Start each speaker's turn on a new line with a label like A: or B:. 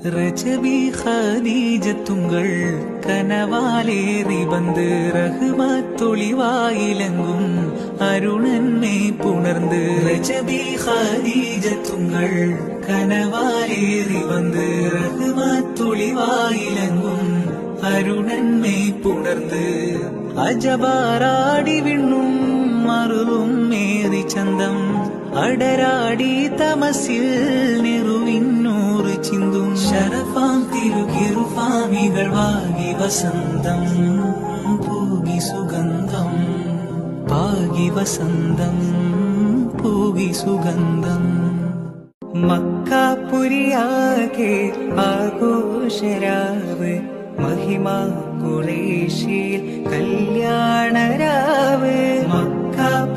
A: റജബി ഖദീജത്തുങ്കൾ കനവാലേറി bandh റഹ്മത്തൊളിവായിലെങ്കും അരുണന്മേ പുണർന്ന് റജബി ഖദീജത്തുങ്കൾ കനവാലേറി bandh റഹ്മത്തൊളിവായിലെങ്കും അരുണന്മേ പുണർന്ന് അജബാറാടി വിണ്ണും മറുതും merry ചന്തം അടരാടി തമസിൽ നെറുവിന്നൂറ് ചിന്തും ശരഫാം തിരുകിറുഫാമികൾ വാങ്ങി വസന്തം പൂകി സുഗന്ധം പാകി വസന്തം പൂകി സുഗന്ധം മക്കാപുരിയാകെ ആഘോഷരാവ് മഹിമ ഖുറൈശിൽ കല്യാണരാവ് മക്കാപുരിയാകെ